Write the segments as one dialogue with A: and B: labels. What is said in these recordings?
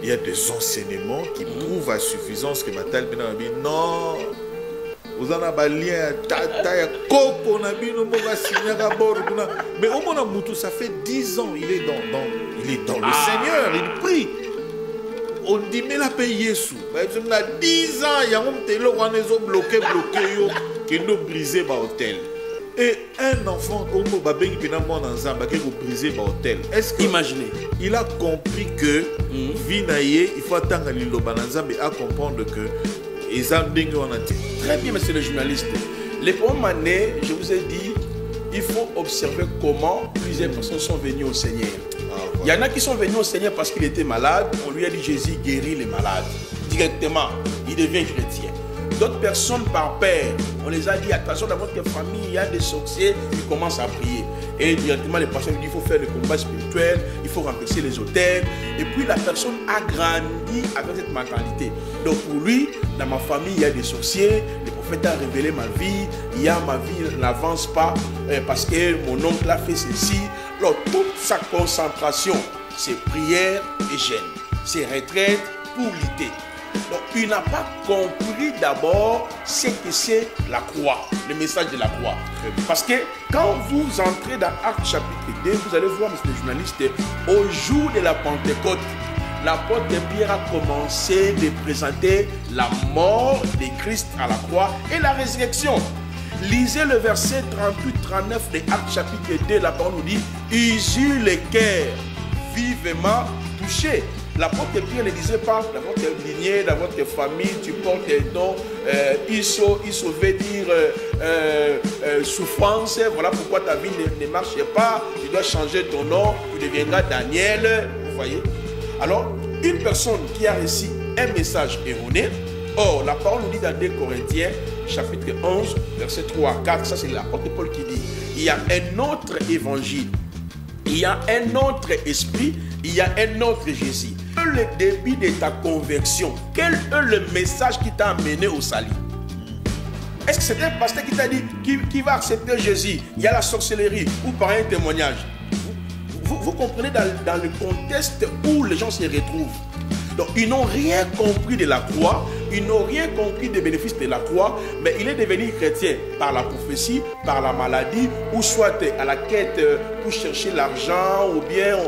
A: il y a des enseignements qui prouvent à suffisance que Matal Benabi, non, vous en avez lien, tata, coco, nabino, moga, signaga, bord, mais au moins, Moutou, ça fait 10 ans, il est dans le Seigneur, il prie. On dit, mais la paye Yesu. Il a 10 ans, il y a un télo, on est bloqué, qui nous brisé par hôtel. Et un enfant, comme Babé, qui n'a pas d'ensemble, qui a brisé par hôtel. Est-ce que imaginez, il a compris que Vinaye, il faut attendre l'île Bananzambe à comprendre que ils ont bien dit.
B: Très bien, monsieur le journaliste. Les premières années, je vous ai dit, il faut observer comment plusieurs personnes sont venues au Seigneur. Il y en a qui sont venus au Seigneur parce qu'il était malade. On lui a dit Jésus guérit les malades. Directement, il devient chrétien. D'autres personnes par père, on les a dit attention dans votre famille, il y a des sorciers, ils commencent à prier. Et directement les personnes disent il faut faire le combat spirituel, il faut remplacer les autels. Et puis la personne a grandi avec cette mentalité. Donc pour lui, dans ma famille, il y a des sorciers, le prophète a révélé ma vie, ma vie n'avance pas parce que mon oncle a fait ceci. Alors toute sa concentration, c'est prière et jeûne, c'est retraite pour lutter. Donc il n'a pas compris d'abord ce que c'est la croix, le message de la croix. Parce que quand vous entrez dans Actes chapitre 2, vous allez voir, monsieur le journaliste, au jour de la Pentecôte, l'apôtre Pierre a commencé de présenter la mort de Christ à la croix et la résurrection. Lisez le verset 38-39 de Actes chapitre 2, la parole nous dit « Ils eurent le cœur vivement touché ». L'apôtre Pierre ne disait pas dans votre lignée, dans votre famille, tu portes des dons, Isso veut dire souffrance, voilà pourquoi ta vie ne marche pas, tu dois changer ton nom, tu deviendras Daniel, vous voyez. Alors, une personne qui a reçu un message erroné, or la parole nous dit dans 2 Corinthiens, chapitre 11, verset 3 à 4, ça c'est l'apôtre Paul qui dit, il y a un autre évangile, il y a un autre esprit, il y a un autre Jésus. Le début de ta conversion, quel est le message qui t'a amené au salut? Est-ce que c'est un pasteur qui t'a dit qui va accepter Jésus? Il y a la sorcellerie ou par un témoignage. Vous comprenez dans le contexte où les gens se retrouvent. Donc ils n'ont rien compris de la croix, ils n'ont rien compris des bénéfices de la croix, mais il est devenu chrétien par la prophétie, par la maladie, ou soit à la quête pour chercher l'argent, ou bien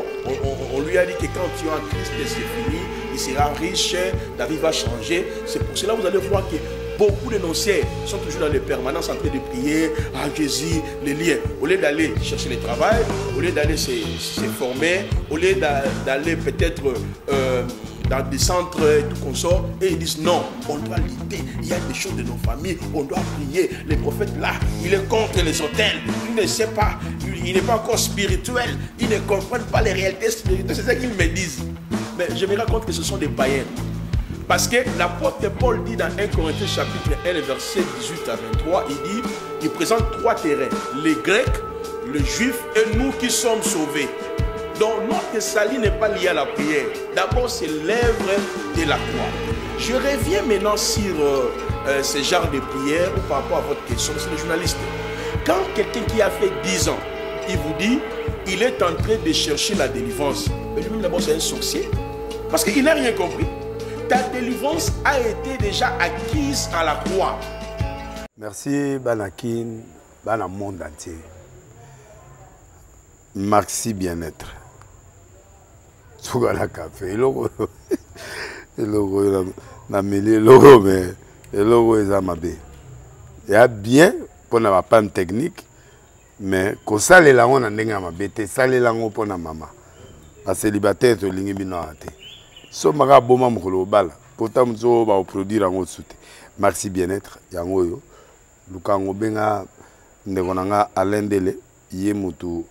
B: on lui a dit que quand tu es en Christ, c'est fini, il sera riche, ta vie va changer. C'est pour cela que vous allez voir que beaucoup de nonciers sont toujours dans les permanences en train de prier à Jésus, les liens. Au lieu d'aller chercher le travail, au lieu d'aller se former, au lieu d'aller peut-être dans des centres et tout consort, et ils disent non, on doit lutter, il y a des choses de nos familles, on doit prier. Le prophète là, il est contre les hôtels, il ne sait pas, il n'est pas encore spirituel, il ne comprend pas les réalités spirituelles, c'est ça qu'ils me disent. Mais je me rends compte que ce sont des païens. Parce que l'apôtre Paul dit dans 1 Corinthiens chapitre 1, verset 18 à 23, il présente 3 terrains, les Grecs, les Juifs et nous qui sommes sauvés. Donc notre salut n'est pas lié à la prière. D'abord c'est l'œuvre de la croix. Je reviens maintenant sur ce genre de prière ou par rapport à votre question, c'est le journaliste. Quand quelqu'un qui a fait 10 ans, il vous dit, il est en train de chercher la délivrance. Mais lui d'abord c'est un sorcier. Parce qu'il n'a rien compris. Ta délivrance a été déjà acquise à la croix.
C: Merci Banakin, Bana monde entier. Merci bien-être. Sougala café, logo na mêlé logo mais logo est amabé. Il y a bien pour na panne technique mais ko sale la on ndenga mabete sale la ngo pour na mama. A célibataire to lingi bino ate. So maka boma mukolo bala pourtant mzo ba produire ngo soute. Merci bien-être yango yo. Lukango benga ndekonanga alendele yé mutu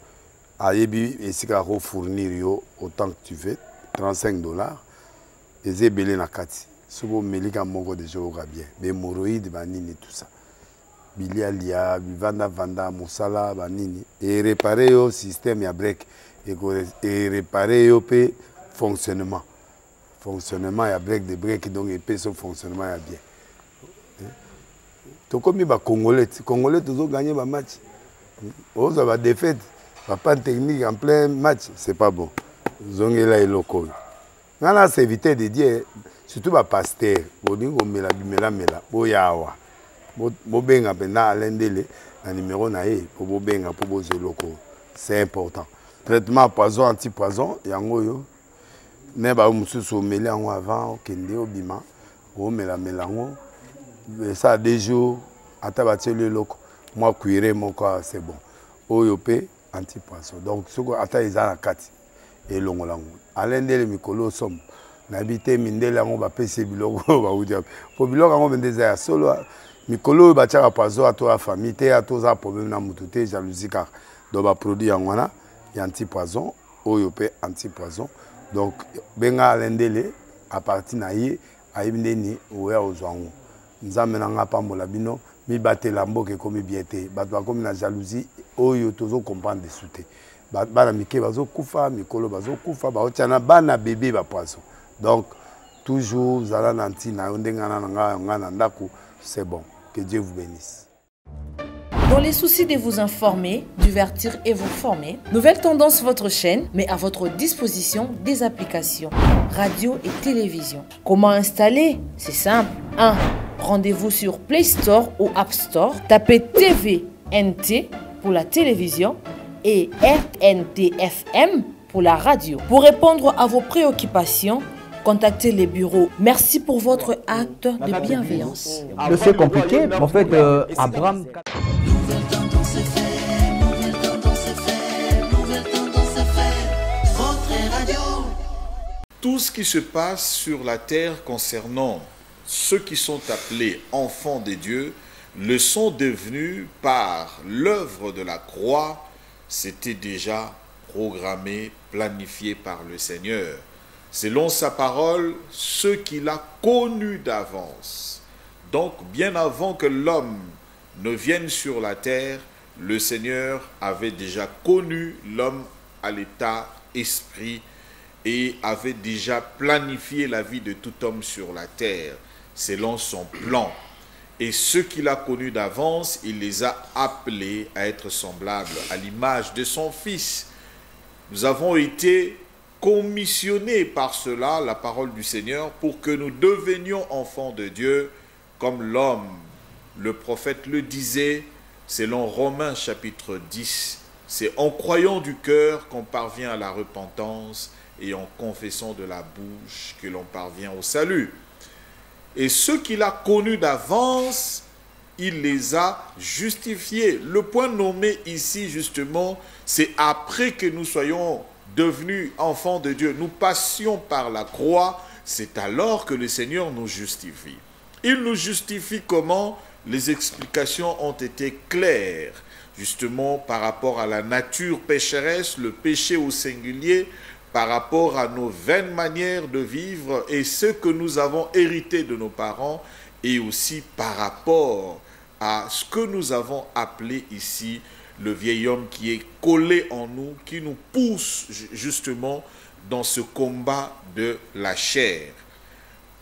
C: ayebi esika ko fournir yo autant que tu veux $35 et zebele na kati sobo melika moko de joga bien be moroïde banini tout ça bilialia vanda musala banini et réparer yo système ya break et réparer yo pe fonctionnement ya break de break donc et pe son fonctionnement ya bien to comme ba congolais toujours gagner ba match on va défaite. Pas de technique en plein match, c'est pas bon. Zongela et loco. Ngana serviteur de Dieu, surtout ba pasteur, boningo mela bimela mela, boyawa. Bobenga pena alendele na numéro na ye, po bobenga po bozeloko. C'est important. Traitement poison anti-poison, yango yo. Ne ba mususu omeli yango avant okende obima, omela melango. Ça 2 jours, ata bateli loko. Moi cuire moko c'est bon. Oyo pe anti-poison. Donc soko ata ezala kati et longolango. Alendele mikolo somme. N'habité mindele yango ba pese biloko ba udia. Po biloko yango bendeza ya solo mikolo ba tchaka poison à toi famille te à toi problème na mutu te jalousie car do ba produit yango wana ya anti-poison, oyo pe anti-poison. Donc benga alendele à partir na ye ayibindeni oya ozwango. Nzambe na nga pambola bino mi batela mboke komi bien te bato bakomi na jalousie oyo tozo comprendre dessous te bana mike bazo kufa mikolo bazo kufa baotiana bana bébé ba poisson. Donc toujours zala na ntina ndengana na nga na ndako, c'est bon. Que Dieu vous bénisse.
D: Dans les soucis de vous informer, divertir et vous former, Nouvelle Tendance, votre chaîne, met à votre disposition des applications, radio et télévision. Comment installer? C'est simple. 1. Rendez-vous sur Play Store ou App Store. Tapez TVNT pour la télévision et RNTFM pour la radio. Pour répondre à vos préoccupations, contactez les bureaux. Merci pour votre acte de bienveillance.
E: C'est compliqué, mais en fait, Abraham...
A: Tout ce qui se passe sur la terre concernant ceux qui sont appelés enfants de Dieu le sont devenus par l'œuvre de la croix. C'était déjà programmé, planifié par le Seigneur. Selon sa parole, ceux qu'il a connus d'avance. Donc, bien avant que l'homme ne vienne sur la terre, le Seigneur avait déjà connu l'homme à l'état esprit et avait déjà planifié la vie de tout homme sur la terre, selon son plan. Et ceux qu'il a connus d'avance, il les a appelés à être semblables à l'image de son Fils. Nous avons été commissionnés par cela, la parole du Seigneur, pour que nous devenions enfants de Dieu, comme l'homme, le prophète le disait, selon Romains chapitre 10. C'est en croyant du cœur qu'on parvient à la repentance et en confessant de la bouche que l'on parvient au salut. Et ceux qu'il a connus d'avance, il les a justifiés. Le point nommé ici, justement, c'est après que nous soyons devenus enfants de Dieu, nous passions par la croix, c'est alors que le Seigneur nous justifie. Il nous justifie comment? Les explications ont été claires, justement par rapport à la nature pécheresse, le péché au singulier, par rapport à nos vaines manières de vivre et ce que nous avons hérité de nos parents, et aussi par rapport à ce que nous avons appelé ici le vieil homme qui est collé en nous, qui nous pousse justement dans ce combat de la chair.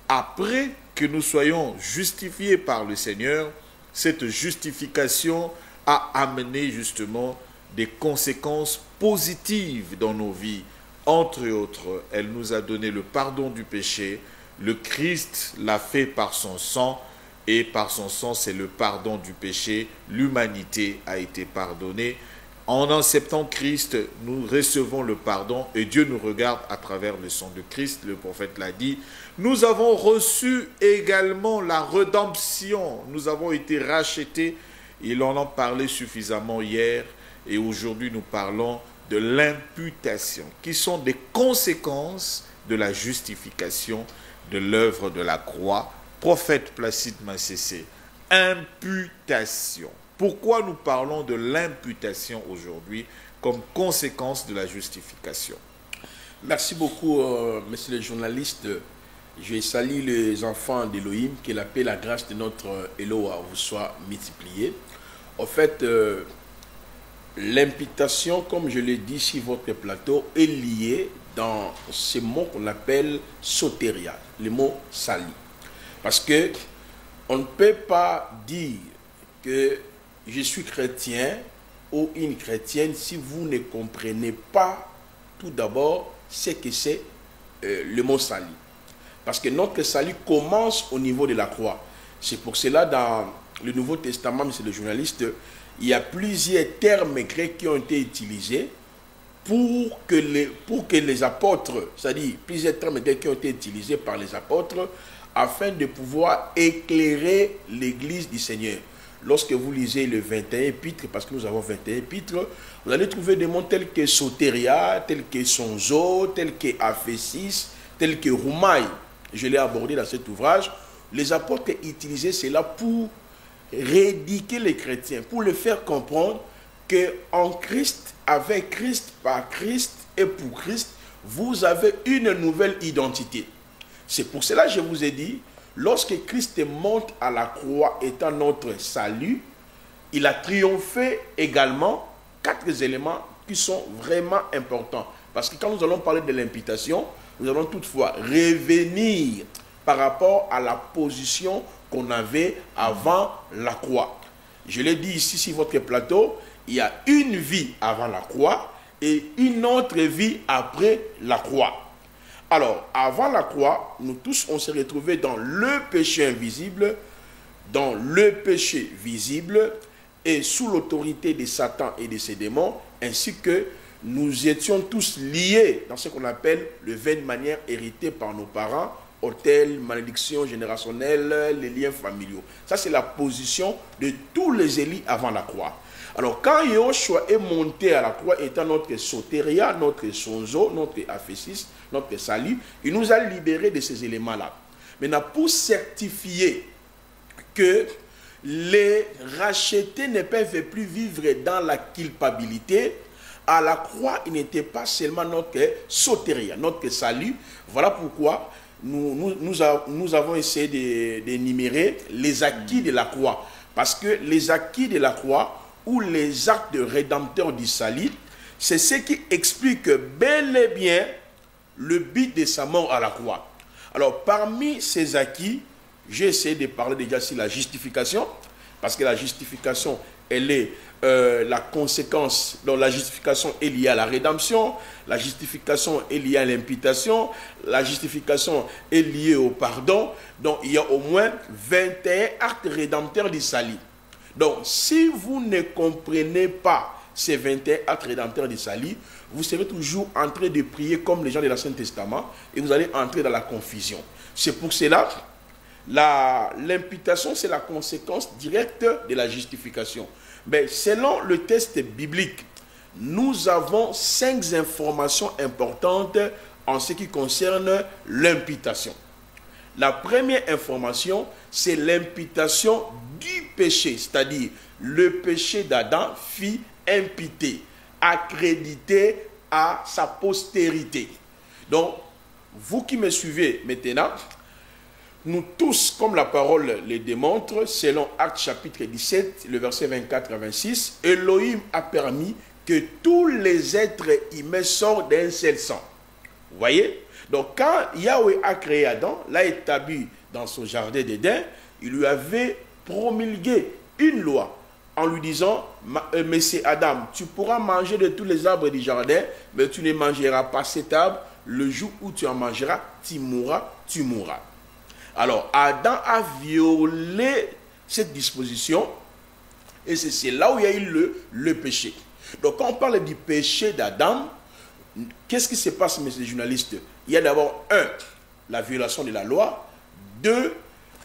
A: Après que nous soyons justifiés par le Seigneur, cette justification a amené justement des conséquences positives dans nos vies. Entre autres, elle nous a donné le pardon du péché. Le Christ l'a fait par son sang, et par son sang, c'est le pardon du péché. L'humanité a été pardonnée. En acceptant Christ, nous recevons le pardon et Dieu nous regarde à travers le sang de Christ. Le prophète l'a dit. Nous avons reçu également la rédemption. Nous avons été rachetés. Il en a parlé suffisamment hier et aujourd'hui nous parlons de l'imputation, qui sont des conséquences de la justification de l'œuvre de la croix. Prophète Placide Massessé, imputation. Pourquoi nous parlons de l'imputation aujourd'hui comme conséquence de la justification?
B: Merci beaucoup, monsieur le journaliste. Je salue les enfants d'Élohim, que la paix et la grâce de notre Eloah vous soit multipliée. En fait, l'imputation, comme je l'ai dit sur votre plateau, est liée dans ce mot qu'on appelle sotéria, le mot sali. Parce que on ne peut pas dire que je suis chrétien ou une chrétienne si vous ne comprenez pas tout d'abord ce que c'est le mot salut. Parce que notre salut commence au niveau de la croix. C'est pour cela, dans le Nouveau Testament, monsieur le journaliste, il y a plusieurs termes grecs qui ont été utilisés pour que les apôtres, c'est-à-dire plusieurs termes grecs qui ont été utilisés par les apôtres afin de pouvoir éclairer l'église du Seigneur. Lorsque vous lisez le 21 épîtres, parce que nous avons 21 épîtres, vous allez trouver des mots tels que sotéria, tels que sonzo, tels que aphésis, tels que roumaï. Je l'ai abordé dans cet ouvrage. Les apôtres utilisaient cela pour rééduquer les chrétiens, pour les faire comprendre qu'en Christ, avec Christ, par Christ et pour Christ, vous avez une nouvelle identité. C'est pour cela que je vous ai dit, lorsque Christ monte à la croix étant notre salut, il a triomphé également 4 éléments qui sont vraiment importants. Parce que quand nous allons parler de l'imputation, nous allons toutefois revenir par rapport à la position qu'on avait avant la croix. Je l'ai dit ici sur votre plateau, il y a une vie avant la croix et une autre vie après la croix. Alors, avant la croix, nous tous, on s'est retrouvés dans le péché invisible, dans le péché visible, et sous l'autorité de Satan et de ses démons, ainsi que nous étions tous liés dans ce qu'on appelle le vin de manière héritée par nos parents, autel, malédiction générationnelle, les liens familiaux. Ça, c'est la position de tous les élus avant la croix. Alors, quand Yahushua est monté à la croix, étant notre sotéria, notre sonzo, notre aphésis, notre salut, il nous a libérés de ces éléments-là. Maintenant, pour certifier que les rachetés ne peuvent plus vivre dans la culpabilité, à la croix, il n'était pas seulement notre sotéria, notre salut. Voilà pourquoi nous avons essayé d'énumérer les acquis de la croix. Parce que les acquis de la croix, ou les actes de rédempteur du salut, c'est ce qui explique bel et bien le but de sa mort à la croix. Alors, parmi ces acquis, j'ai essayé de parler déjà sur la justification, parce que la justification, elle est la conséquence. Donc, la justification est liée à la rédemption, la justification est liée à l'imputation, la justification est liée au pardon. Donc, il y a au moins 21 actes rédempteurs du salut. Donc, si vous ne comprenez pas ces 21 actes rédempteurs du salut, vous serez toujours en train de prier comme les gens de l'Ancien Testament et vous allez entrer dans la confusion. C'est pour cela, l'imputation, c'est la conséquence directe de la justification. Mais selon le texte biblique, nous avons 5 informations importantes en ce qui concerne l'imputation. La première information, c'est l'imputation du péché, c'est-à-dire le péché d'Adam fut imputé, accrédité à sa postérité. Donc, vous qui me suivez maintenant, nous tous, comme la parole le démontre, selon Actes chapitre 17, le verset 24 à 26, Elohim a permis que tous les êtres humains sortent d'un seul sang. Vous voyez? Donc, quand Yahweh a créé Adam, l'a établi dans son jardin d'Éden, il lui avait promulgué une loi en lui disant, Monsieur Adam, tu pourras manger de tous les arbres du jardin, mais tu ne mangeras pas cet arbre. Le jour où tu en mangeras, tu mourras, tu mourras. Alors, Adam a violé cette disposition et c'est là où il y a eu le péché. Donc, quand on parle du péché d'Adam, qu'est-ce qui se passe, messieurs les journalistes? Il y a d'abord, 1, la violation de la loi. 2,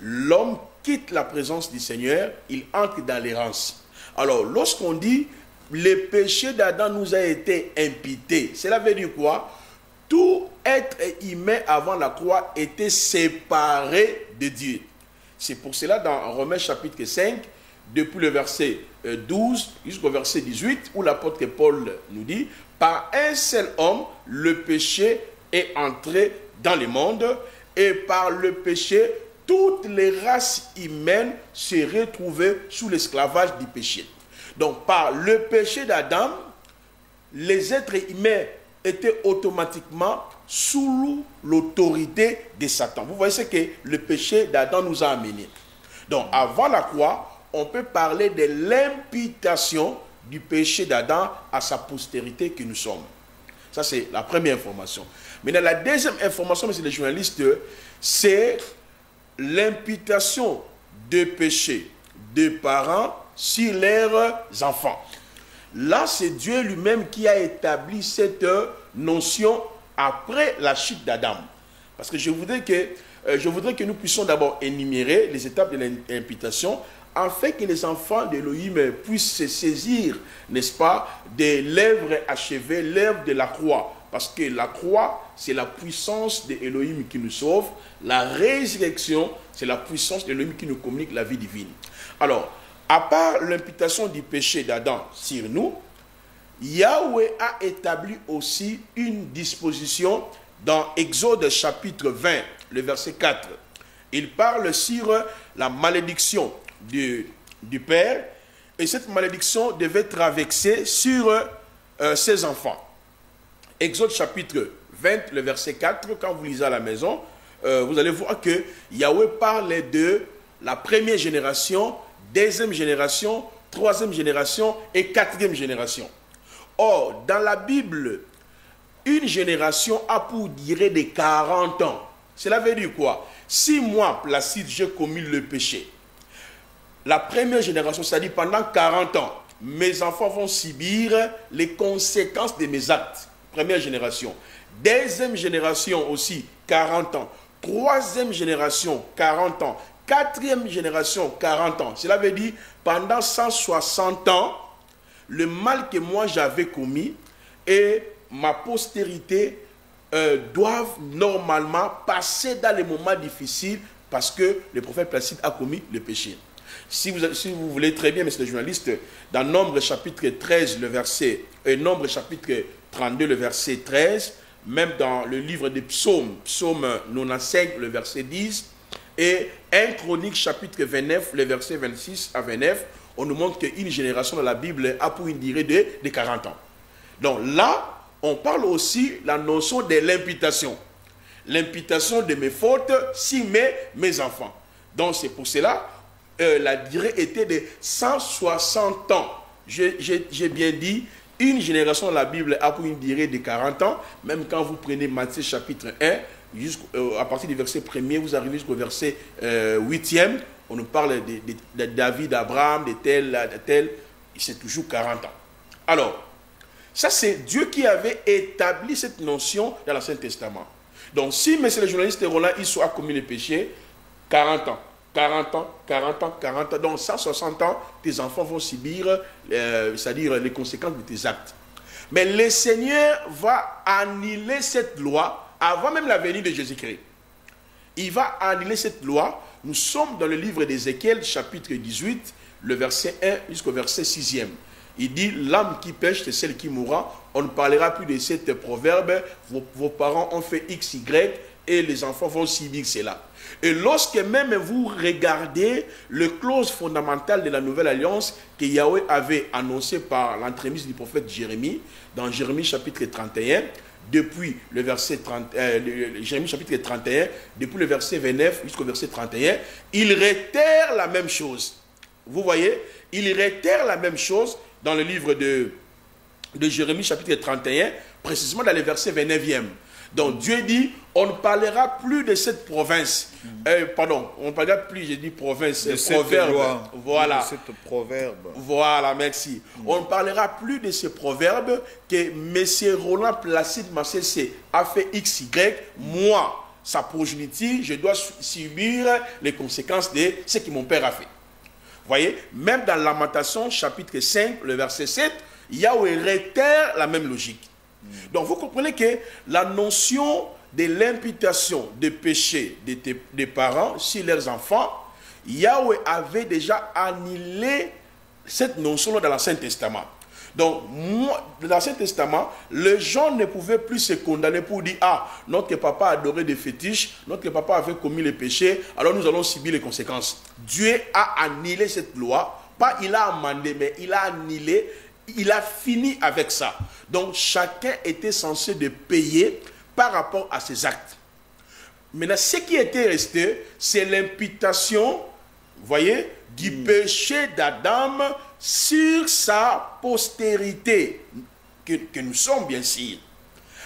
B: l'homme quitte la présence du Seigneur, il entre dans l'errance. Alors, lorsqu'on dit le péché d'Adam nous a été imputé, cela veut dire quoi? Tout être humain avant la croix était séparé de Dieu. C'est pour cela, dans Romains chapitre 5, depuis le verset 12 jusqu'au verset 18, où l'apôtre Paul nous dit, par un seul homme, le péché est entré dans le monde, et par le péché, toutes les races humaines se retrouvaient sous l'esclavage du péché. Donc, par le péché d'Adam, les êtres humains étaient automatiquement sous l'autorité de Satan. Vous voyez ce que le péché d'Adam nous a amené. Donc, avant la croix, on peut parler de l'imputation du péché d'Adam à sa postérité que nous sommes. Ça, c'est la première information. Maintenant, la deuxième information, monsieur le journaliste, c'est l'imputation de péché des parents sur leurs enfants. Là, c'est Dieu lui-même qui a établi cette notion après la chute d'Adam. Parce que je voudrais que nous puissions d'abord énumérer les étapes de l'imputation afin que les enfants d'Élohim puissent se saisir, n'est-ce pas, de l'œuvre achevée, l'œuvre de la croix. Parce que la croix, c'est la puissance d'Élohim qui nous sauve. La résurrection, c'est la puissance d'Élohim qui nous communique la vie divine. Alors, à part l'imputation du péché d'Adam sur nous, Yahweh a établi aussi une disposition dans Exode chapitre 20, le verset 4. Il parle sur la malédiction du père, et cette malédiction devait traverser sur ses enfants. Exode chapitre 20, le verset 4, quand vous lisez à la maison, vous allez voir que Yahweh parle de la première génération, deuxième génération, troisième génération et quatrième génération. Or, dans la Bible, une génération a pour durée de 40 ans. Cela veut dire quoi? Si moi, Placide, j'ai commis le péché, la première génération, c'est-à-dire pendant 40 ans, mes enfants vont subir les conséquences de mes actes. Première génération. Deuxième génération aussi, 40 ans. Troisième génération, 40 ans. Quatrième génération, 40 ans. Cela veut dire, pendant 160 ans, le mal que moi j'avais commis et ma postérité doivent normalement passer dans les moments difficiles parce que le prophète Placide a commis le péché. Si vous voulez très bien, monsieur le journaliste, dans Nombre chapitre 13, le verset, Nombre chapitre 32, le verset 13, même dans le livre des psaumes, psaume 95, le verset 10, et 1 Chronique chapitre 29, le verset 26 à 29, on nous montre qu'une génération dans la Bible a pour une durée de 40 ans. Donc là, on parle aussi la notion de l'imputation. L'imputation de mes fautes si mes enfants. Donc c'est pour cela la durée était de 160 ans. J'ai bien dit, une génération dans la Bible a pour une durée de 40 ans. Même quand vous prenez Matthieu chapitre 1, à partir du verset 1er, vous arrivez jusqu'au verset 8e, on nous parle de David, d'Abraham, de tel, c'est toujours 40 ans. Alors, ça c'est Dieu qui avait établi cette notion dans l'Ancien Testament. Donc si, monsieur le journaliste Roland, il soit commis le péché, 40 ans. 40 ans, 40 ans, 40 ans, donc 160 ans, tes enfants vont subir, c'est-à-dire les conséquences de tes actes. Mais le Seigneur va annuler cette loi avant même la venue de Jésus-Christ. Il va annuler cette loi. Nous sommes dans le livre d'Ézéchiel, chapitre 18, le verset 1 jusqu'au verset 6e. Il dit, l'âme qui pêche, c'est celle qui mourra. On ne parlera plus de cette proverbe. Vos parents ont fait X, Y, et les enfants vont subir cela. Et lorsque même vous regardez le clause fondamentale de la nouvelle alliance que Yahweh avait annoncé par l'entremise du prophète Jérémie, dans Jérémie chapitre 31, depuis le verset 30, Jérémie chapitre 31, depuis le verset 29 jusqu'au verset 31, il réitère la même chose. Vous voyez, il réitère la même chose dans le livre de Jérémie chapitre 31, précisément dans le verset 29e. Donc Dieu dit, on ne parlera plus de cette province. Pardon, on ne parlera plus, j'ai dit province, proverbe.
A: Loi,
B: voilà.
A: de cette proverbe.
B: Voilà, merci. On ne parlera plus de ce proverbe que M. Roland Placide Massé a fait XY. Moi, sa progéniture, je dois subir les conséquences de ce que mon père a fait. Vous voyez, même dans Lamentation, chapitre 5, le verset 7, Yahweh réitère la même logique. Donc vous comprenez que la notion de l'imputation des péchés des parents sur leurs enfants, Yahweh avait déjà annulé cette notion dans l'Ancien Testament. Donc, dans l'Ancien Testament, les gens ne pouvaient plus se condamner pour dire « Ah, notre papa adorait des fétiches, notre papa avait commis les péchés, alors nous allons subir les conséquences. » Dieu a annulé cette loi, pas il a amendé, mais il a annulé. Il a fini avec ça. Donc, chacun était censé de payer par rapport à ses actes. Maintenant, ce qui était resté, c'est l'imputation, vous voyez, du péché d'Adam sur sa postérité, que nous sommes bien sûr.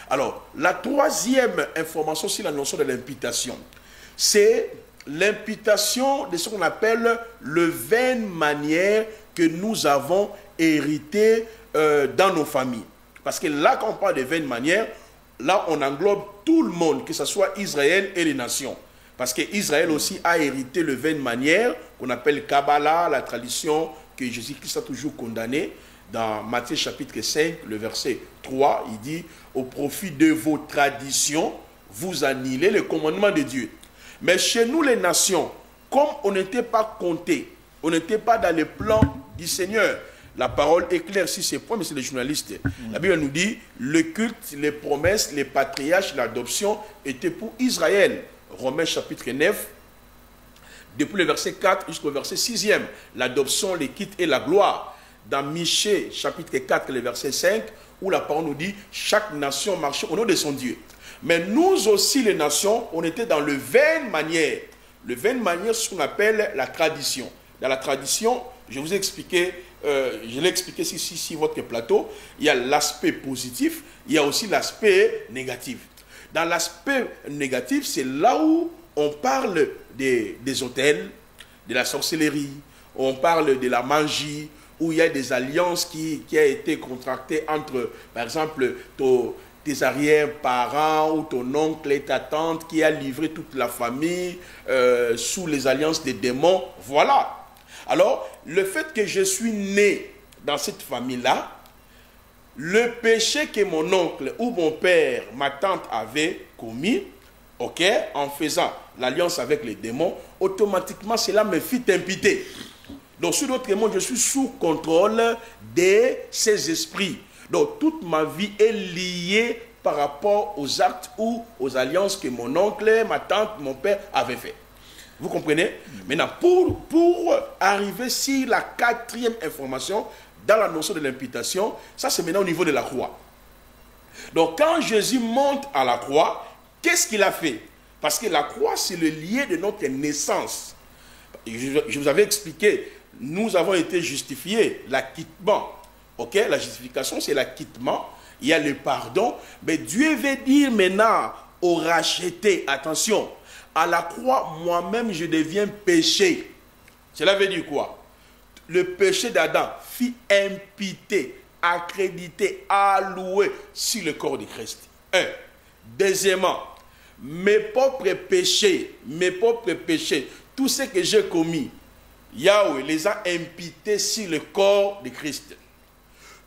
B: Alors, la troisième information sur la notion de l'imputation, c'est l'imputation de ce qu'on appelle le vaine manière que nous avons hérité dans nos familles. Parce que là, quand on parle de vaine manière, là, on englobe tout le monde, que ce soit Israël et les nations. Parce qu'Israël aussi a hérité le vaine manière qu'on appelle Kabbalah, la tradition que Jésus-Christ a toujours condamnée. Dans Matthieu chapitre 5, le verset 3, il dit « Au profit de vos traditions, vous annihilez le commandement de Dieu. » Mais chez nous, les nations, comme on n'était pas comptés, on n'était pas dans le plan du Seigneur, la parole est claire sur ces points, mais c'est les journalistes. La Bible nous dit, le culte, les promesses, les patriarches, l'adoption étaient pour Israël. Romains chapitre 9, depuis le verset 4 jusqu'au verset 6e, l'adoption, les quittes et la gloire. Dans Michée chapitre 4, le verset 5, où la parole nous dit, chaque nation marchait au nom de son Dieu. Mais nous aussi, les nations, on était dans le vaine manière. Le vaine manière, c'est ce qu'on appelle la tradition. Dans la tradition, je vous ai expliqué, je l'ai expliqué sur votre plateau, il y a l'aspect positif, il y a aussi l'aspect négatif. Dans l'aspect négatif, c'est là où on parle des hôtels, de la sorcellerie, on parle de la magie, où il y a des alliances qui ont été contractées entre, par exemple, tes arrière-parents ou ton oncle et ta tante qui a livré toute la famille sous les alliances des démons. Voilà. Alors, le fait que je suis né dans cette famille-là, le péché que mon oncle ou mon père, ma tante avait commis, ok, en faisant l'alliance avec les démons, automatiquement, cela me fit imputer. Donc, sur d'autres mots, je suis sous contrôle de ces esprits. Donc, toute ma vie est liée par rapport aux actes ou aux alliances que mon oncle, ma tante, mon père avaient fait. Vous comprenez? Maintenant, pour arriver sur la quatrième information, dans la notion de l'imputation, ça c'est maintenant au niveau de la croix. Donc, quand Jésus monte à la croix, qu'est-ce qu'il a fait? Parce que la croix, c'est le lien de notre naissance. Je vous avais expliqué, nous avons été justifiés, l'acquittement. Ok, la justification, c'est l'acquittement. Il y a le pardon. Mais Dieu veut dire maintenant au racheté, attention, à la croix, moi-même, je deviens péché. Cela veut dire quoi? Le péché d'Adam fut imputé, accrédité, alloué sur le corps de Christ. Un. Deuxièmement, mes propres péchés, tout ce que j'ai commis, Yahweh les a imputés sur le corps de Christ.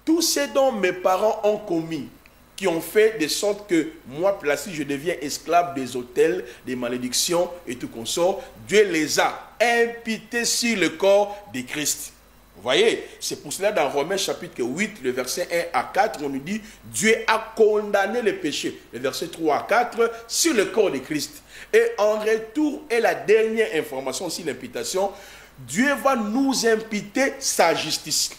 B: Tout ce dont mes parents ont commis, qui ont fait de sorte que moi, placé, je deviens esclave des autels, des malédictions et tout consort, Dieu les a imputés sur le corps de Christ. Vous voyez, c'est pour cela dans Romains chapitre 8, le verset 1 à 4, on nous dit, Dieu a condamné le péché, le verset 3 à 4, sur le corps de Christ. Et en retour, et la dernière information aussi, l'imputation, Dieu va nous imputer sa justice.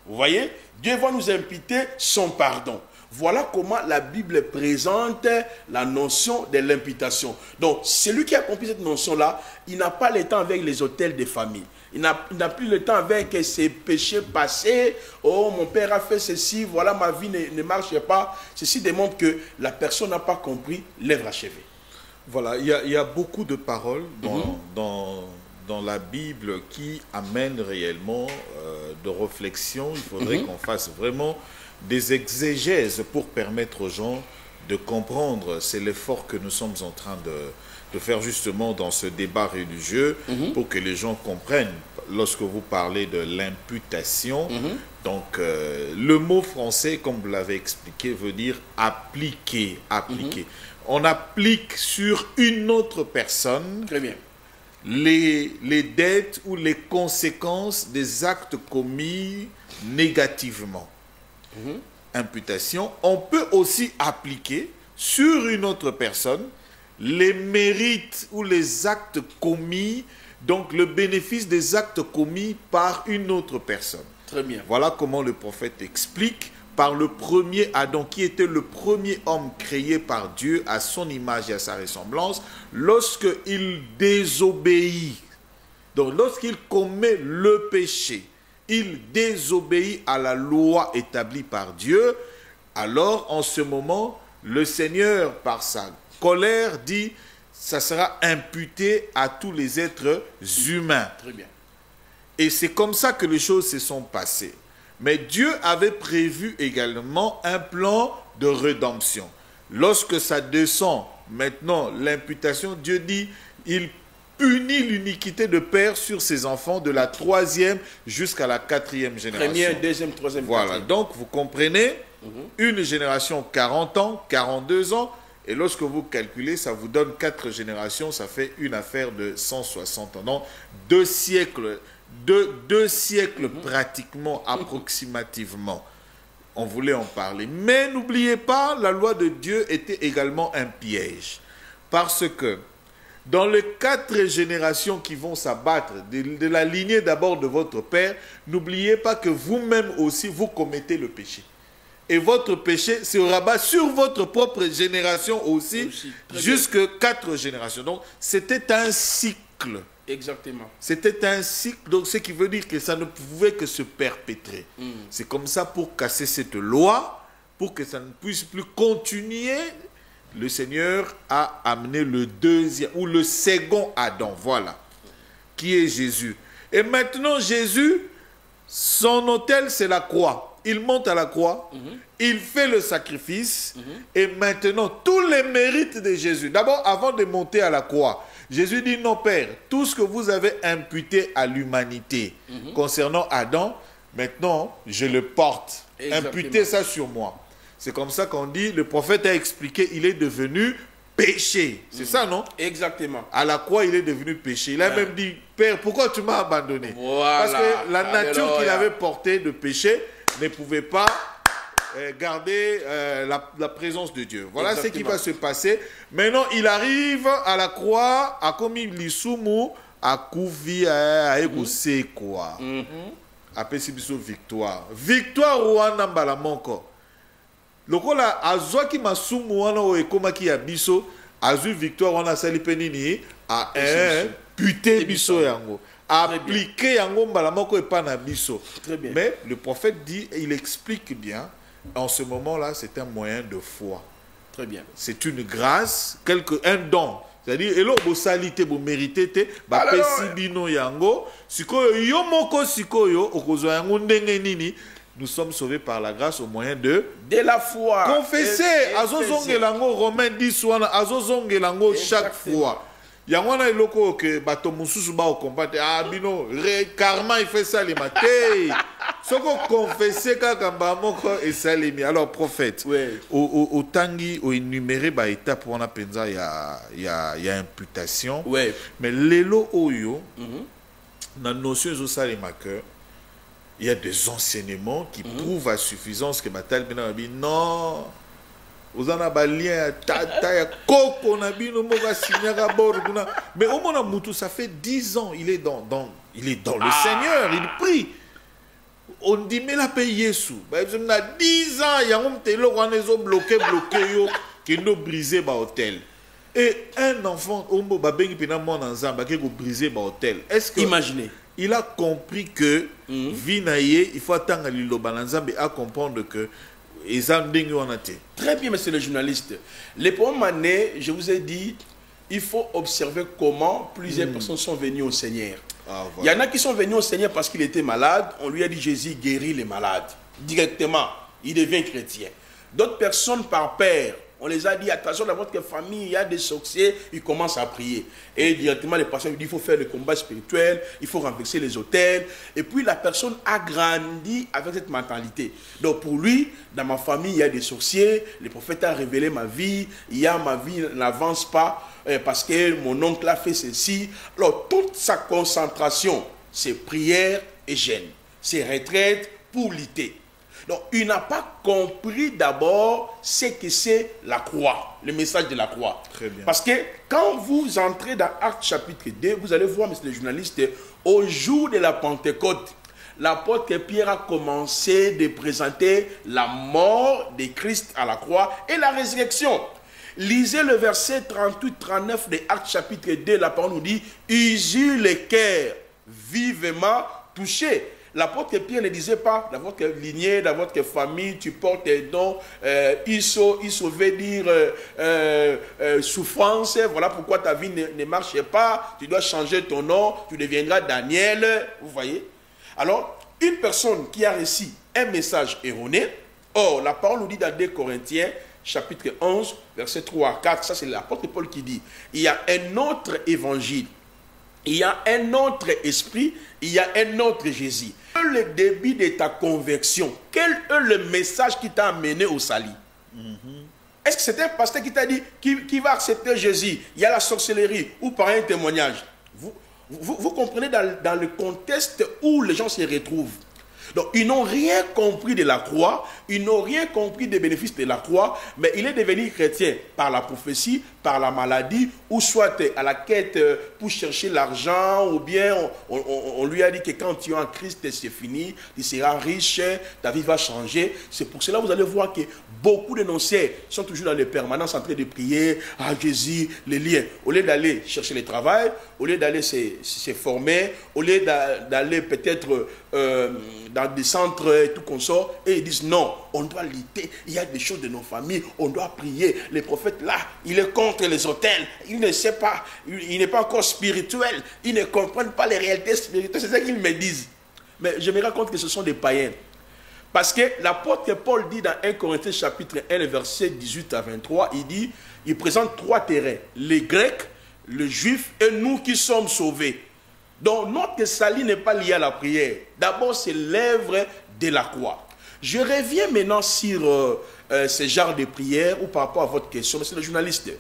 B: Vous voyez, Dieu va nous imputer son pardon. Voilà comment la Bible présente la notion de l'imputation. Donc, celui qui a compris cette notion-là, il n'a pas le temps avec les autels de famille. Il n'a plus le temps avec ses péchés passés. Oh, mon père a fait ceci, voilà, ma vie ne marche pas. Ceci démontre que la personne n'a pas compris l'œuvre achevée.
A: Voilà, il y a beaucoup de paroles dans la Bible qui amènent réellement de réflexion. Il faudrait qu'on fasse vraiment des exégèses pour permettre aux gens de comprendre. C'est l'effort que nous sommes en train de faire justement dans ce débat religieux pour que les gens comprennent. Lorsque vous parlez de l'imputation, donc le mot français, comme vous l'avez expliqué, veut dire appliquer, appliquer. On applique sur une autre personne.
B: Très bien.
A: Les dettes ou les conséquences des actes commis négativement. Imputation. On peut aussi appliquer sur une autre personne les mérites ou les actes commis, donc le bénéfice des actes commis par une autre personne.
B: Très bien.
A: Voilà comment le prophète explique par le premier Adam, qui était le premier homme créé par Dieu à son image et à sa ressemblance, lorsqu'il désobéit, donc lorsqu'il commet le péché, il désobéit à la loi établie par Dieu, alors en ce moment, le Seigneur, par sa colère, dit, ça sera imputé à tous les êtres humains.
B: Très bien.
A: Et c'est comme ça que les choses se sont passées. Mais Dieu avait prévu également un plan de rédemption. Lorsque ça descend, maintenant, l'imputation, Dieu dit, il punit l'iniquité de père sur ses enfants de la 3e jusqu'à la 4e génération.
B: Première, deuxième, troisième,
A: voilà,
B: quatrième.
A: donc vous comprenez, une génération 40 ans, 42 ans, et lorsque vous calculez, ça vous donne 4 générations, ça fait une affaire de 160 ans. Donc, 2 siècles, deux siècles pratiquement, approximativement. On voulait en parler. Mais n'oubliez pas, la loi de Dieu était également un piège. Parce que dans les 4 générations qui vont s'abattre, de la lignée d'abord de votre père, n'oubliez pas que vous-même aussi, vous commettez le péché. Et votre péché se rabat sur votre propre génération aussi jusque 4 générations. Donc, c'était un cycle.
B: Exactement.
A: C'était un cycle, donc ce qui veut dire que ça ne pouvait que se perpétrer. C'est comme ça, pour casser cette loi, pour que ça ne puisse plus continuer, le Seigneur a amené le deuxième, ou le second Adam, voilà, qui est Jésus. Et maintenant, Jésus, son autel, c'est la croix. Il monte à la croix, il fait le sacrifice, et maintenant, tous les mérites de Jésus. D'abord, avant de monter à la croix, Jésus dit, non, Père, tout ce que vous avez imputé à l'humanité concernant Adam, maintenant, je le porte.
B: Exactement.
A: Imputez ça sur moi. C'est comme ça qu'on dit, le prophète a expliqué, il est devenu péché. C'est ça, non?
B: Exactement.
A: À la croix, il est devenu péché. Il a même dit, Père, pourquoi tu m'as abandonné?
B: Voilà.
A: Parce que la nature qu'il
B: Alléluia.
A: avait portée de péché ne pouvait pas garder la présence de Dieu. Voilà
B: Exactement.
A: ce qui va se passer. Maintenant, il arrive à la croix, à comme Lisumu, à Kouvi, à Egose, quoi. À Pesibiso victoire. Victoire Rwanda Mbalamonko. Lokola azwaki masumu wana o ekomaki ya biso, azwi victoire wana sali penini a puté biso yango. Appliquer yango mbalamoko epa na biso.
B: Très bien.
A: Mais le prophète dit, il explique bien, en ce moment-là, c'est un moyen de foi.
B: Très bien.
A: C'est une grâce, un don. C'est-à-dire, elo bo salité, bo mérité te, ba pesi bino yango, sikoyo yo moko sikoyo, okozwa yango ndenge nini, nous sommes sauvés par la grâce au moyen de
B: la foi.
A: Confesser. Azozongelango Romains 10 wana, azozongelango chaque fois. Yangwana iloko que bato mususu ba o combattre bino karma il fait ça les matés. Soko confesser kaka mbamoko et salimi. Alors prophète, au tangi au énuméré ba étape pour na penza ya imputation. Mais lelo oyo na notion zo salima que il y a des enseignements qui prouvent à suffisance que Matal Benabi non. Vous en avez lien tata ya koko na bino moga signaka bord kuna. Mais au moins Moutou ça fait 10 ans il est dans le Seigneur, il prie. On dit mais la paye Yesu. Bah on a 10 ans il y a un telo on est bloqué yo qui nous briser ba hôtel. Et un enfant ombo ba bengi pena mon nzamba qui go briser ba hôtel. Est-ce que
B: imaginez,
A: il a compris que vinaye il faut attendre liloba nzambe à comprendre que
B: très bien, monsieur le journaliste. Les premières années, je vous ai dit, il faut observer comment plusieurs personnes sont venues au Seigneur.
A: Voilà.
B: Il y en a qui sont venus au Seigneur parce qu'il était malade. On lui a dit, Jésus guérit les malades. Directement, il devient chrétien. D'autres personnes par père, on les a dit, attention, dans votre famille, il y a des sorciers, ils commencent à prier. Et directement, les personnes lui disent, il faut faire le combat spirituel, il faut renverser les autels. Et puis, la personne a grandi avec cette mentalité. Donc, pour lui, dans ma famille, il y a des sorciers, le prophète a révélé ma vie, ma vie n'avance pas parce que mon oncle a fait ceci. Alors, toute sa concentration, c'est prière et jeûne. C'est retraite pour lutter. Donc, il n'a pas compris d'abord ce que c'est la croix, le message de la croix.
A: Très bien.
B: Parce que quand vous entrez dans Actes chapitre 2, vous allez voir, monsieur le journaliste, au jour de la Pentecôte, l'apôtre Pierre a commencé de présenter la mort de Christ à la croix et la résurrection. Lisez le verset 38-39 de Actes chapitre 2, la parole nous dit « Ils eurent le cœur vivement touché l'apôtre Pierre ne disait pas, dans votre lignée, dans votre famille, tu portes des dons, Isso veut dire souffrance, voilà pourquoi ta vie ne marche pas, tu dois changer ton nom, tu deviendras Daniel, vous voyez. Alors, une personne qui a reçu un message erroné, or, la parole nous dit dans 2 Corinthiens, chapitre 11, verset 3 à 4, ça c'est l'apôtre Paul qui dit, il y a un autre évangile, il y a un autre esprit, il y a un autre Jésus. Quel est le début de ta conversion? Quel est le message qui t'a amené au salut? Est-ce que c'est un pasteur qui t'a dit qui va accepter Jésus? Il y a la sorcellerie ou par un témoignage. Vous comprenez dans le contexte où les gens se retrouvent. Donc, ils n'ont rien compris de la croix, ils n'ont rien compris des bénéfices de la croix, mais il est devenu chrétien par la prophétie, par la maladie, ou soit à la quête pour chercher l'argent, ou bien on lui a dit que quand tu es en Christ, c'est fini, tu seras riche, ta vie va changer. C'est pour cela que vous allez voir que beaucoup d'énoncés sont toujours dans les permanences en train de prier à Jésus, les liens. Au lieu d'aller chercher le travail, au lieu d'aller se former, au lieu d'aller peut-être dans des centres et tout qu'on sort, et ils disent non, on doit lutter, il y a des choses de nos familles, on doit prier. Les prophètes là, il est contre les hôtels, il ne sait pas, il n'est pas encore spirituel, ils ne comprennent pas les réalités spirituelles, c'est ça qu'ils me disent. Mais je me rends compte que ce sont des païens. Parce que l'apôtre Paul dit dans 1 Corinthiens chapitre 1, verset 18 à 23, il dit, il présente 3 terrains, les Grecs, les Juifs et nous qui sommes sauvés. Donc notre salut n'est pas lié à la prière. D'abord, c'est l'œuvre de la croix. Je reviens maintenant sur ce genre de prière ou par rapport à votre question, c'est le journaliste.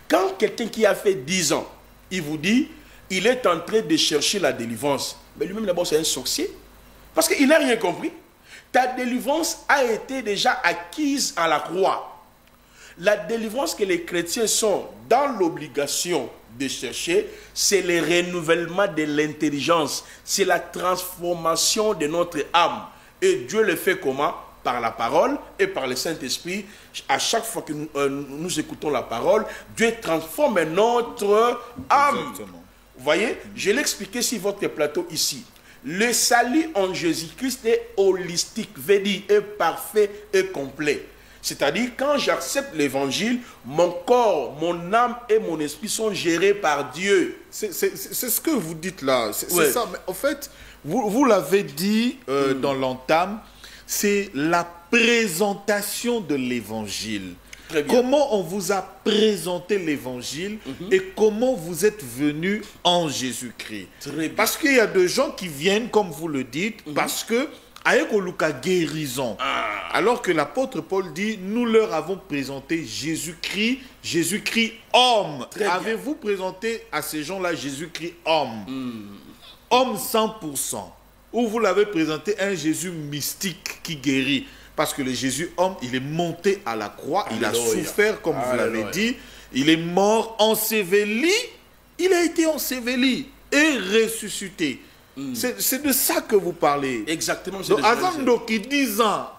B: Quand quelqu'un qui a fait 10 ans, il vous dit, il est en train de chercher la délivrance, mais lui-même d'abord c'est un sorcier, parce qu'il n'a rien compris. Ta délivrance a été déjà acquise à la croix. La délivrance que les chrétiens sont dans l'obligation de chercher, c'est le renouvellement de l'intelligence, c'est la transformation de notre âme. Et Dieu le fait comment? Par la parole et par le Saint-Esprit. À chaque fois que nous écoutons la parole, Dieu transforme notre âme.
A: Exactement.
B: Vous voyez, je l'ai expliqué sur votre plateau ici. Le salut en Jésus-Christ est holistique, veut dire est parfait et complet. C'est-à-dire, quand j'accepte l'évangile, mon corps, mon âme et mon esprit sont gérés par Dieu.
A: C'est ce que vous dites là. C'est
B: Ouais.
A: ça. Mais en fait, vous l'avez dit dans l'entame, c'est la présentation de l'évangile.
B: Très bien.
A: Comment on vous a présenté l'évangile et comment vous êtes venu en Jésus-Christ.
B: Très bien.
A: Parce qu'il y a des gens qui viennent, comme vous le dites, parce que avec Oluka guérison. Alors que l'apôtre Paul dit, nous leur avons présenté Jésus-Christ, Jésus-Christ homme.
B: Très bien.
A: Avez-vous présenté à ces gens-là Jésus-Christ homme? Homme 100%. Ou vous l'avez présenté un Jésus mystique qui guérit? Parce que le Jésus homme, il est monté à la croix, il a
B: Alléluia.
A: souffert, comme vous l'avez
B: Alléluia.
A: dit, il est mort, enseveli, il a été enseveli et ressuscité. C'est de ça que vous parlez.
B: Exactement. c'est
A: Donc,
B: le
A: avant
B: journaliste.
A: qui 10 ans,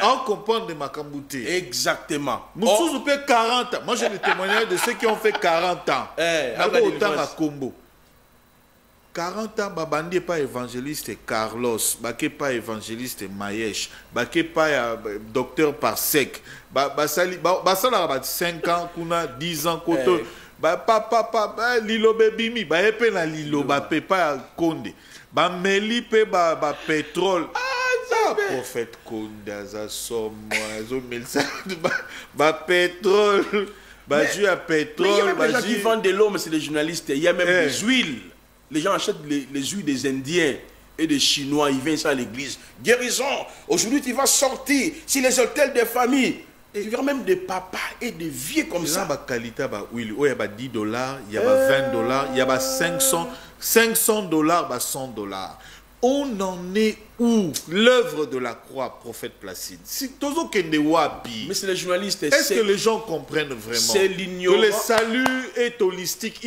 A: on comprend de Makambouté.
B: Exactement.
A: Moussou fait 40 ans. Moi, j'ai des témoignages de ceux qui ont fait 40 ans.
B: avec la
A: Autant à
B: délivrance.
A: Combo. 40 ans, Babandi pas évangéliste Carlos, Baké pas évangéliste Mayesh, Baké pas docteur Parsec, Basala 5 ans, Kuna 10 ans, Koto, Papa, Lilo Bebimi, Baepe na Lilo, Bapepa Konde, Bameli pe pétrole. Prophète Konde, Azasom, pétrole, Baju à
B: Mais il y a
A: pétrole,
B: même des gens qui vendent de l'eau, mais c'est des journalistes. Il y a même des huiles. Les gens achètent les huiles des Indiens et des Chinois. Ils viennent ça à l'église. Guérison. Aujourd'hui, tu vas sortir sur les hôtels des familles. Et il y a même des papas et des vieux comme ça.
A: Il y a $10, il y a $10, il y a $20, il y a $500, $100, On en est où? L'œuvre de la croix, prophète Placide. Si Tozo Kende Wapi.
B: Mais c'est les journalistes.
A: Est-ce que les gens comprennent vraiment
B: c'est l'ignorant.
A: que le salut est holistique?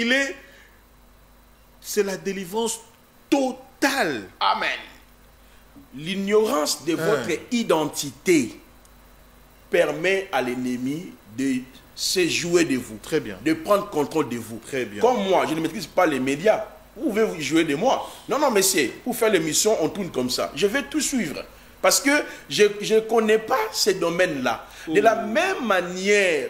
A: C'est la délivrance totale.
B: Amen. L'ignorance de votre identité permet à l'ennemi de se jouer de vous.
A: Très bien.
B: De prendre contrôle de vous.
A: Très bien.
B: Comme moi, je ne maîtrise pas les médias. vous pouvez vous jouer de moi. Non, non, messieurs, pour faire l'émission, on tourne comme ça. Je vais tout suivre. Parce que je ne connais pas ces domaines-là. De la même manière,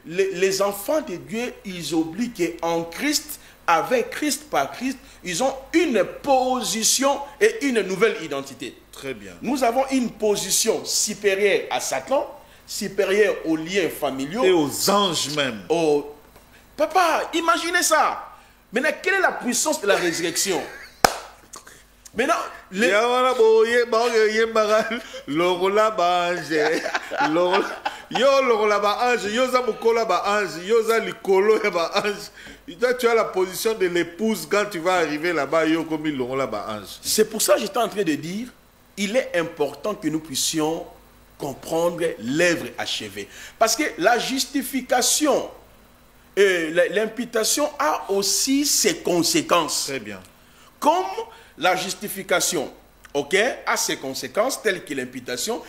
B: les enfants de Dieu, ils oublient qu'en Christ, avec Christ, par Christ, ils ont une position et une nouvelle identité.
A: Très bien.
B: Nous avons une position supérieure à Satan, supérieure aux liens familiaux.
A: Et aux anges même.
B: Papa, imaginez ça. Maintenant, quelle est la puissance de la résurrection? Maintenant,
A: tu as la position de l'épouse quand tu vas arriver là-bas.
B: C'est pour ça que j'étais en train de dire, il est important que nous puissions comprendre l'œuvre achevée. Parce que la justification et l'imputation a aussi ses conséquences.
A: Très bien.
B: Comme la justification, a ses conséquences telles que l'imputation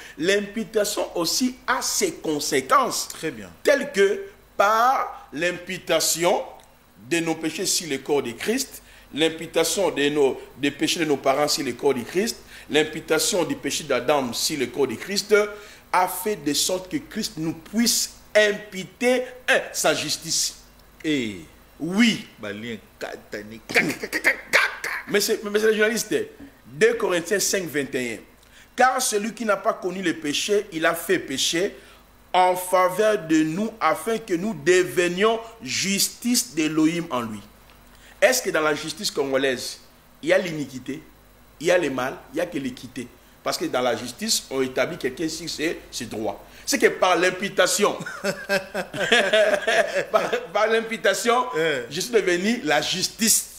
B: aussi a ses conséquences.
A: Très bien.
B: Telles que par l'imputation de nos péchés sur le corps de Christ, l'imputation des péchés de nos parents sur le corps de Christ, l'imputation du péché d'Adam sur le corps de Christ, a fait de sorte que Christ nous puisse imputer sa justice.
A: Et
B: oui. Mais c'est le journaliste. 2 Corinthiens 5, 21. Car celui qui n'a pas connu le péché, il a fait péché en faveur de nous, afin que nous devenions justice d'Élohim en lui. Est-ce que dans la justice congolaise, il y a l'iniquité, il y a le mal, il n'y a que l'équité? Parce que dans la justice, on établit quelqu'un sur ses droits. C'est que par l'imputation, par l'imputation, je suis devenu la justice.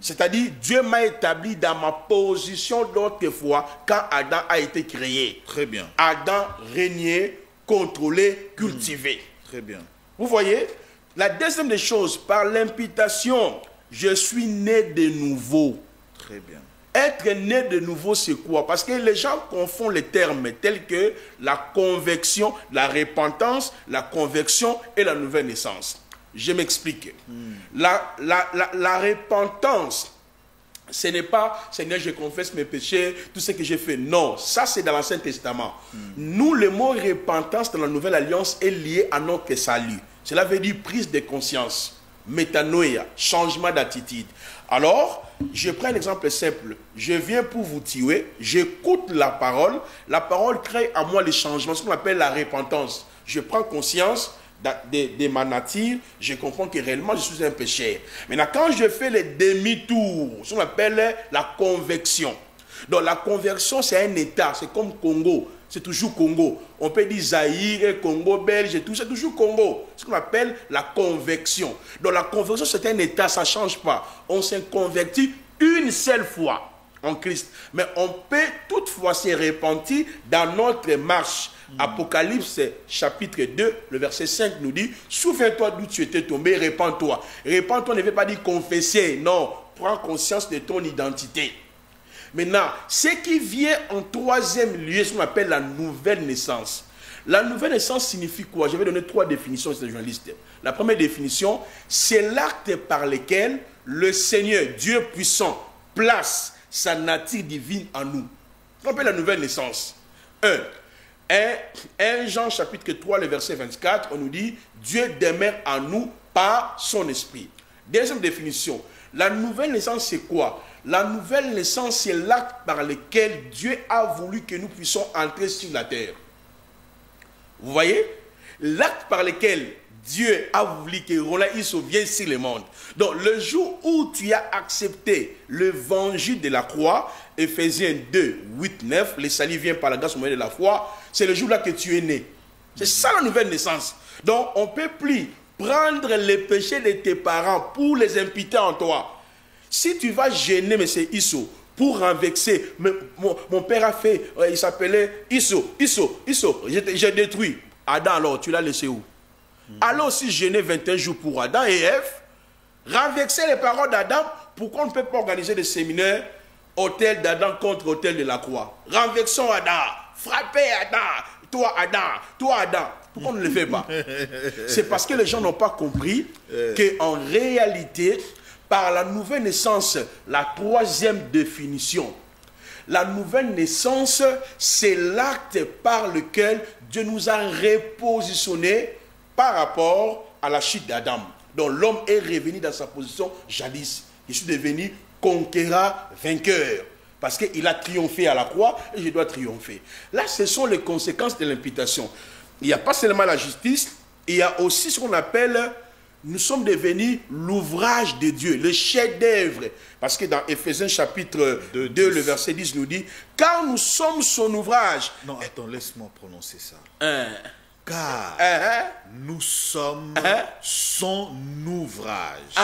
B: C'est-à-dire, Dieu m'a établi dans ma position d'autrefois quand Adam a été créé.
A: Très bien.
B: Adam régnait, contrôlé, cultivé.
A: Très bien.
B: Vous voyez, la deuxième des choses, par l'imputation, je suis né de nouveau.
A: Très bien.
B: Être né de nouveau, c'est quoi? Parce que les gens confondent les termes tels que la conversion, la repentance, la conversion et la nouvelle naissance. Je m'explique. La repentance, ce n'est pas, Seigneur, je confesse mes péchés, tout ce que j'ai fait. Non, ça c'est dans l'Ancien Testament. Nous, le mot repentance dans la Nouvelle Alliance est lié à notre salut. Cela veut dire prise de conscience, métanoïa, changement d'attitude. Alors, je prends un exemple simple. Je viens pour vous tuer, j'écoute la parole crée à moi les changements, ce qu'on appelle la repentance. Je prends conscience de ma nature, je comprends que réellement je suis un pécheur. Maintenant, quand je fais le demi-tour, ce qu'on appelle la conversion. Donc la conversion, c'est un état, c'est comme Congo, c'est toujours Congo. On peut dire Zaïre, Congo, Belge, et tout, c'est toujours Congo. Ce qu'on appelle la conversion. Donc la conversion, c'est un état, ça ne change pas. On s'est converti une seule fois en Christ. Mais on peut toutefois se repentir dans notre marche. Apocalypse chapitre 2, le verset 5 nous dit: souviens-toi d'où tu étais tombé, répands-toi. Répands-toi ne veut pas dire confesser, non. Prends conscience de ton identité. Maintenant, ce qui vient en troisième lieu, ce qu'on appelle la nouvelle naissance. La nouvelle naissance signifie quoi? Je vais donner 3 définitions à ces journalistes. La première définition, c'est l'acte par lequel le Seigneur, Dieu puissant, place sa nature divine en nous. On appelle la nouvelle naissance. 1 Jean chapitre 3, le verset 24, on nous dit: Dieu demeure en nous par son esprit. Deuxième définition, la nouvelle naissance c'est quoi? La nouvelle naissance c'est l'acte par lequel Dieu a voulu que nous puissions entrer sur la terre. Vous voyez? L'acte par lequel Dieu a voulu que Roland Isso vienne sur le monde. Donc le jour où tu as accepté l'évangile de la croix, Ephésiens 2, 8, 9, le salut vient par la grâce au moyen de la foi, c'est le jour-là que tu es né. C'est ça la nouvelle naissance. Donc on ne peut plus prendre les péchés de tes parents pour les imputer en toi. Si tu vas gêner M. Isso pour renverser, mon père a fait, il s'appelait Isso, j'ai détruit. Adam, alors tu l'as laissé où? Alors si gêner 21 jours pour Adam et Ève, renverser les paroles d'Adam, pourquoi on ne peut pas organiser des séminaires, hôtel d'Adam contre hôtel de la croix? Renversons Adam, frappez Adam, toi Adam. Pourquoi on ne le fait pas? C'est parce que les gens n'ont pas compris qu'en réalité, par la nouvelle naissance, la troisième définition. La nouvelle naissance, c'est l'acte par lequel Dieu nous a repositionnés par rapport à la chute d'Adam. Donc l'homme est revenu dans sa position jadis. Je suis devenu conquérant, vainqueur. Parce qu'il a triomphé à la croix et je dois triompher. Là, ce sont les conséquences de l'imputation. Il n'y a pas seulement la justice, il y a aussi ce qu'on appelle, nous sommes devenus l'ouvrage de Dieu, le chef-d'œuvre. Parce que dans Éphésiens chapitre 2, le verset 10 nous dit, car nous sommes son ouvrage.
A: Non, attends, laisse-moi prononcer ça. Car nous sommes son ouvrage.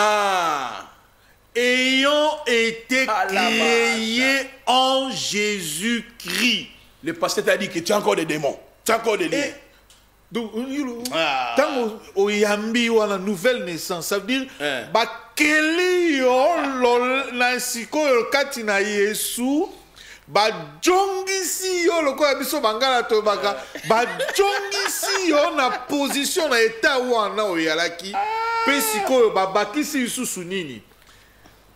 A: Ayant été créés en Jésus-Christ.
B: Le pasteur t'a dit que tu as encore des démons. Tu as encore des liens.
A: Donc, tant au yambi ou à la nouvelle naissance, ça veut dire bakeli yo nansiko yo katina Yesu ba jongisi yo loko ya biso bangala to baka ba jongisi yo na position na état wana oyalaki pe sikoyo ba bakisi isusu nini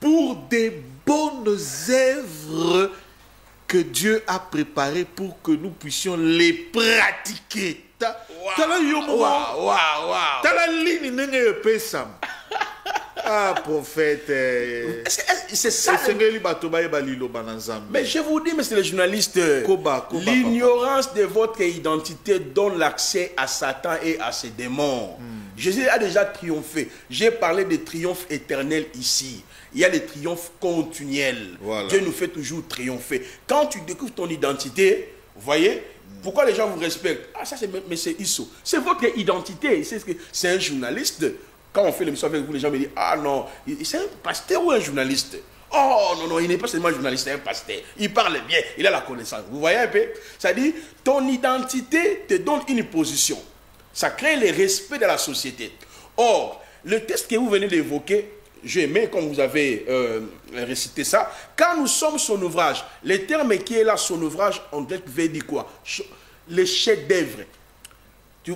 A: pour des bonnes œuvres que Dieu a préparées pour que nous puissions les pratiquer. Ah, prophète.
B: C'est ça. Mais je vous dis, monsieur le journaliste, l'ignorance de votre identité donne l'accès à Satan et à ses démons. Jésus a déjà triomphé. J'ai parlé de triomphe éternel ici. Il y a les triomphes continuels. Voilà. Dieu nous fait toujours triompher. Quand tu découvres ton identité, vous voyez, pourquoi les gens vous respectent? Ah, ça c'est Isso. C'est votre identité. C'est un journaliste. Quand on fait l'émission avec vous, les gens me disent, ah non, c'est un pasteur ou un journaliste? Oh non, non, il n'est pas seulement un journaliste, c'est un pasteur. Il parle bien, il a la connaissance. Vous voyez un peu? C'est-à-dire, ton identité te donne une position. Ça crée le respect de la société. Or, le texte que vous venez d'évoquer, j'ai aimé comme vous avez récité ça. Quand nous sommes son ouvrage, le terme qui est là, son ouvrage, en grec veut dire quoi? Le chef d'œuvre.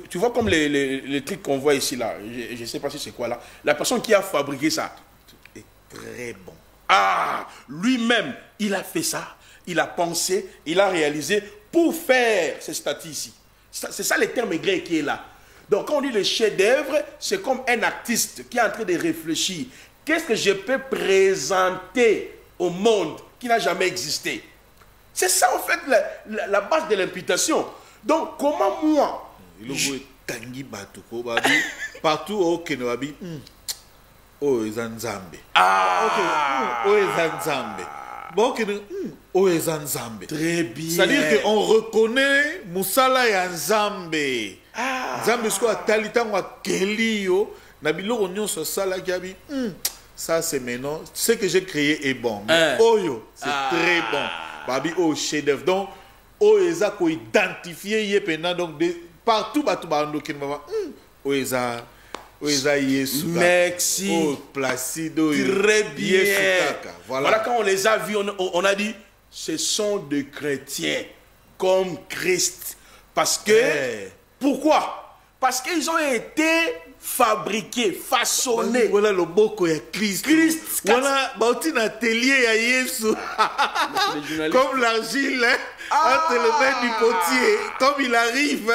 B: Tu vois comme les trucs qu'on voit ici là, je ne sais pas si c'est quoi là. La personne qui a fabriqué ça est très bon. Ah, lui-même, il a fait ça, il a pensé, il a réalisé pour faire ces statues ici. C'est ça le terme grec qui est là. Donc quand on dit le chef d'œuvre, c'est comme un artiste qui est en train de réfléchir. Qu'est-ce que je peux présenter au monde qui n'a jamais existé? C'est ça en fait la base de l'imputation. Donc comment moi
A: partout au Kenabi, oh Zanzambe.
B: Très bien.
A: C'est-à-dire qu'on reconnaît Moussala et Nzambe. Nzambe ce qu'on talitan wa kelio nabilo onyo so sala kiabi. Ça c'est maintenant ce que j'ai créé est bon. Oyo c'est très bon. Babi oh chef d'œuvre. Donc oeza ko identifier yé pendant donc partout batu bando kin mama. Oeza Yesu.
B: Merci.
A: Oh Placido.
B: Très bien.
A: Voilà
B: quand on les a vus, on a dit ce sont des chrétiens comme Christ. Parce que pourquoi? Parce qu'ils ont été fabriqués, façonnés.
A: Voilà le boko ya Christ. Voilà bauti na atelier ya Yesu. Comme l'argile entre les mains du potier. Comme il arrive,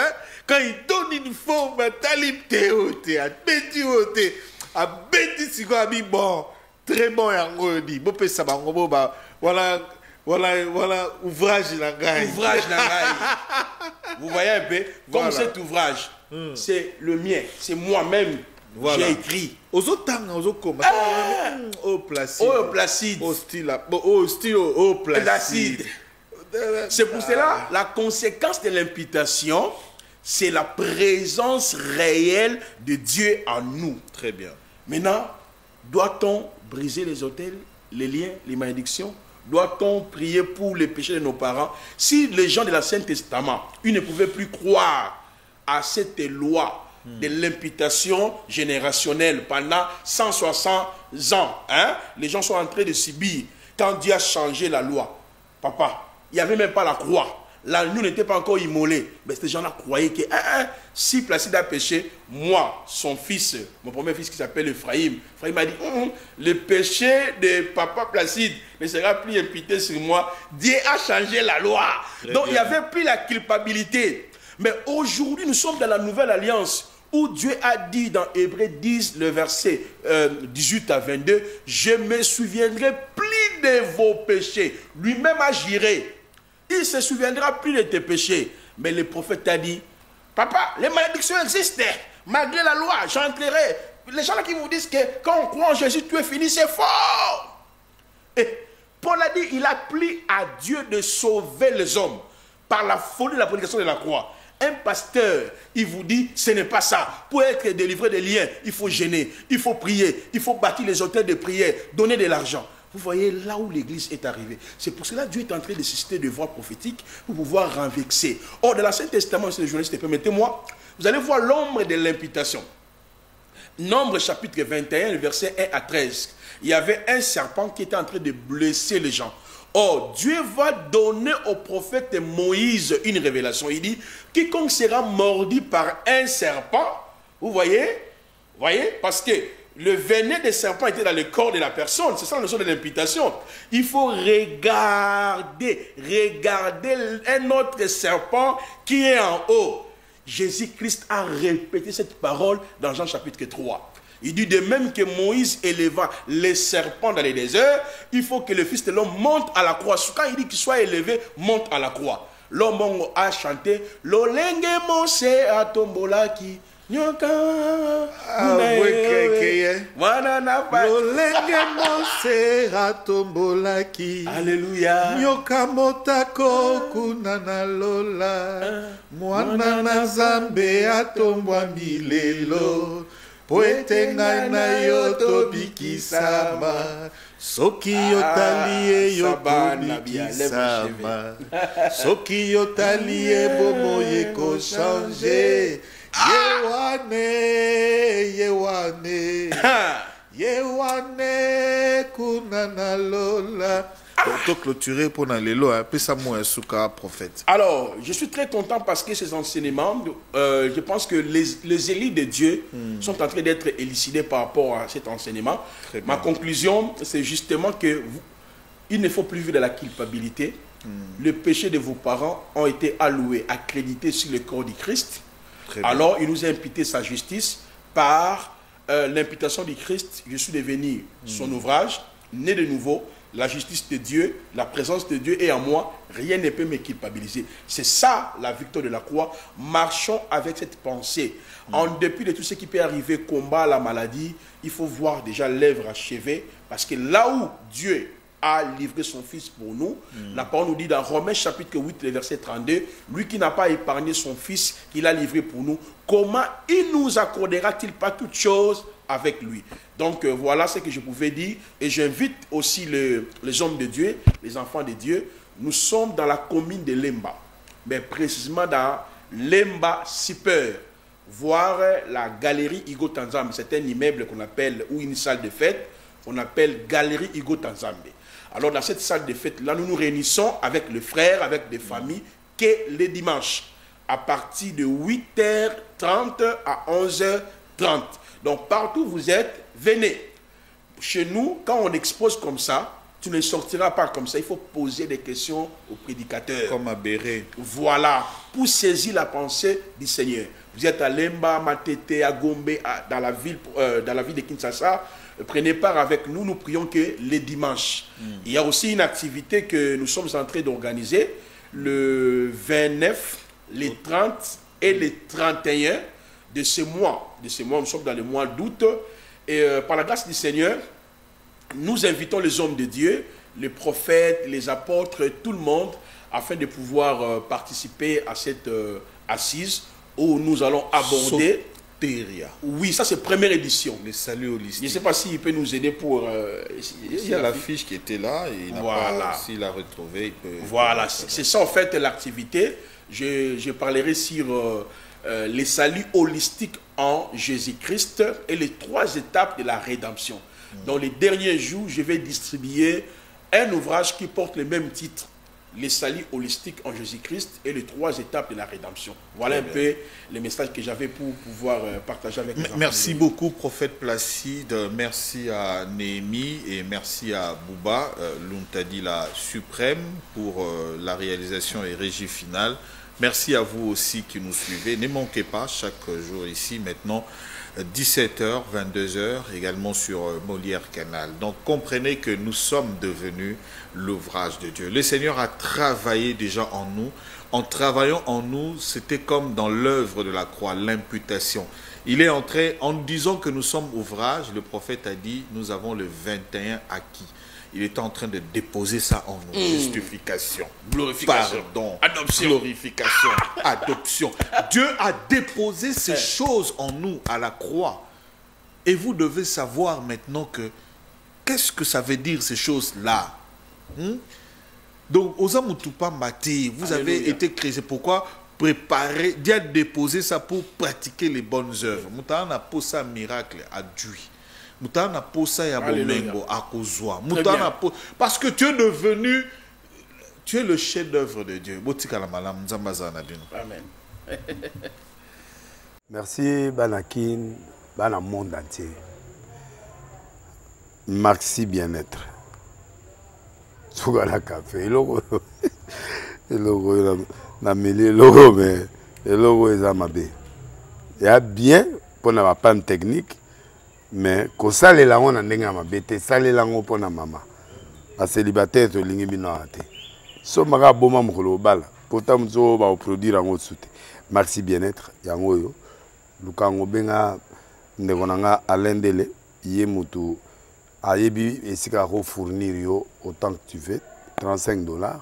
A: quand il donne une forme, talib théoté, à bêti oté, à bêti si quoi bon, très bon yango dit. Bon pe sabango ba voilà ouvrage nangai. Ouvrage
B: nangai. Vous voyez un peu, comme cet ouvrage, c'est le mien, c'est moi-même. J'ai écrit.
A: Aux autres au Placide.
B: Au Placide.
A: Au Placide.
B: C'est pour cela, la conséquence de l'imputation, c'est la présence réelle de Dieu en nous.
A: Très bien.
B: Maintenant, doit-on briser les autels, les liens, les malédictions? Doit-on prier pour les péchés de nos parents? Si les gens de l'Ancien Testament, ils ne pouvaient plus croire à cette loi de l'imputation générationnelle pendant 160 ans, les gens sont en train de subir. Quand Dieu a changé la loi, papa, il n'y avait même pas la croix. l'agneau n'était pas encore immolé. Mais ces gens-là croyaient que si Placide a péché, moi, son fils, mon premier fils qui s'appelle Ephraïm, Ephraïm a dit, le péché de papa Placide ne sera plus imputé sur moi. Dieu a changé la loi. Donc il n'y avait plus la culpabilité. Mais aujourd'hui, nous sommes dans la nouvelle alliance où Dieu a dit dans Hébreux 10, le verset 18 à 22, je me souviendrai plus de vos péchés. Lui-même agirait. Il ne se souviendra plus de tes péchés. Mais le prophète a dit, papa, les malédictions existent. Malgré la loi, j'entrerai. Les gens là qui vous disent que quand on croit en Jésus, tout est fini, c'est faux. Et Paul a dit, il a plu à Dieu de sauver les hommes par la folie de la prédication de la croix. Un pasteur, il vous dit, ce n'est pas ça. Pour être délivré des liens, il faut gêner, il faut prier, il faut bâtir les hôtels de prière, donner de l'argent. Vous voyez là où l'église est arrivée. C'est pour cela que Dieu est en train de susciter des voix prophétiques pour pouvoir renverser. Or, dans l'Ancien Testament, monsieur le journaliste, permettez-moi, vous allez voir l'ombre de l'imputation. Nombre chapitre 21, verset 1 à 13. Il y avait un serpent qui était en train de blesser les gens. Or, Dieu va donner au prophète Moïse une révélation. Il dit, quiconque sera mordu par un serpent, vous voyez, parce que le venin des serpents était dans le corps de la personne. C'est ça la notion de l'imputation. Il faut regarder un autre serpent qui est en haut. Jésus-Christ a répété cette parole dans Jean chapitre 3. Il dit de même que Moïse éleva les serpents dans les déserts, il faut que le Fils de l'homme monte à la croix. Quand il dit qu'il soit élevé, monte à la croix. L'homme a chanté Lolenge Mose a tombolaki. Nyoka Alléluia.
A: Nyoka motako kunana lola. Mwana na zambe atombwa milelo. Poetenga na yo tobikisama. Soki yotali e yo tobikisama. Soki yotali e bomo ye ko changer. Yewane kunana lola. Pour clôturer pour Nalelo, puis ça moi un prophète.
B: Alors, je suis très content parce que ces enseignements, je pense que les élites de Dieu sont en train d'être élucidés par rapport à cet enseignement. Ma conclusion, c'est justement que il ne faut plus vivre de la culpabilité. Le péché de vos parents ont été alloués, accrédités sur le corps du Christ. Alors, il nous a imputé sa justice par l'imputation du Christ. Je suis devenu son ouvrage, né de nouveau. La justice de Dieu, la présence de Dieu est en moi. Rien ne peut me culpabiliser. C'est ça la victoire de la croix. Marchons avec cette pensée. En dépit de tout ce qui peut arriver, combat la maladie, il faut voir déjà l'œuvre achevée. Parce que là où Dieu a livré son Fils pour nous. La parole nous dit dans Romains chapitre 8, le verset 32, lui qui n'a pas épargné son Fils, qu'il a livré pour nous, comment il nous accordera-t-il pas toutes choses avec lui? Donc voilà ce que je pouvais dire. Et j'invite aussi les hommes de Dieu, les enfants de Dieu. Nous sommes dans la commune de Lemba, mais précisément dans Lemba Super, voir la galerie Igo Tanzambe. C'est un immeuble qu'on appelle, ou une salle de fête, qu'on appelle Galerie Igo Tanzambe. Alors dans cette salle de fête, là, nous nous réunissons avec les frères, avec des familles, que les dimanches, à partir de 8h30 à 11h30. Donc partout où vous êtes, venez. Chez nous, quand on expose comme ça, tu ne sortiras pas comme ça. Il faut poser des questions au prédicateur.
A: Comme à Béré.
B: Voilà, pour saisir la pensée du Seigneur. Vous êtes à Lemba, Matete, à Gombe, dans la ville de Kinshasa. Prenez part avec nous, nous prions que les dimanches. Il y a aussi une activité que nous sommes en train d'organiser le 29, les 30 et les 31 de ce mois. Nous sommes dans le mois d'août. Et par la grâce du Seigneur, nous invitons les hommes de Dieu, les prophètes, les apôtres, tout le monde, afin de pouvoir participer à cette assise où nous allons aborder... Oui, ça c'est première édition.
A: Les saluts holistique.
B: Je ne sais pas s'il peut nous aider pour...
A: il y a l'affiche qui était là, et s'il l'a retrouvé, il peut...
B: Voilà, c'est ça en fait l'activité. Je parlerai sur les saluts holistiques en Jésus-Christ et les 3 étapes de la rédemption. Dans les derniers jours, je vais distribuer un ouvrage qui porte le même titre, les salis holistiques en Jésus-Christ et les 3 étapes de la rédemption. Voilà un peu les messages que j'avais pour pouvoir partager avec les enfants.
A: Merci beaucoup, prophète Placide. Merci à Néhémie et merci à Bouba, l'Untadi la suprême, pour la réalisation et régie finale. Merci à vous aussi qui nous suivez. Ne manquez pas chaque jour ici, maintenant, 17h, 22h, également sur Molière Canal. Donc comprenez que nous sommes devenus l'ouvrage de Dieu. Le Seigneur a travaillé déjà en nous. En travaillant en nous, c'était comme dans l'œuvre de la croix, l'imputation. Il est entré, en disant que nous sommes ouvrage, le prophète a dit, nous avons le 21 acquis. Il est en train de déposer ça en nous. Justification,
B: glorification,
A: pardon,
B: adoption.
A: Glorification, adoption. Dieu a déposé ces choses en nous à la croix. Et vous devez savoir maintenant que qu'est-ce que ça veut dire ces choses-là. Donc, aux Amutupa Mati, vous avez été créé. C'est pourquoi préparer, Dieu a déposé ça pour pratiquer les bonnes œuvres. Moutana a posé un miracle à Dieu. Moutana a posé un bomengo à Kozwa. Parce que tu es devenu, tu es le chef-d'œuvre de Dieu. Amen.
C: Merci Banakin, Bana monde entier. Merci bien-être. Sougala café, logo, na mêlé logo, mais le logo est amabé. Il y a bien pour na panne technique, mais quand ça les langues on a n'enga amabé, ça les langues pour na maman. La célibataire to lingi bino ate. So maga boma mukolo bala, pourtant mzo ba produire en soute. Merci bien-être, yango yo. Lukango benga ndekonanga alendele yé mutu. Ayebi esika ko fournir yo autant que tu veux, $35.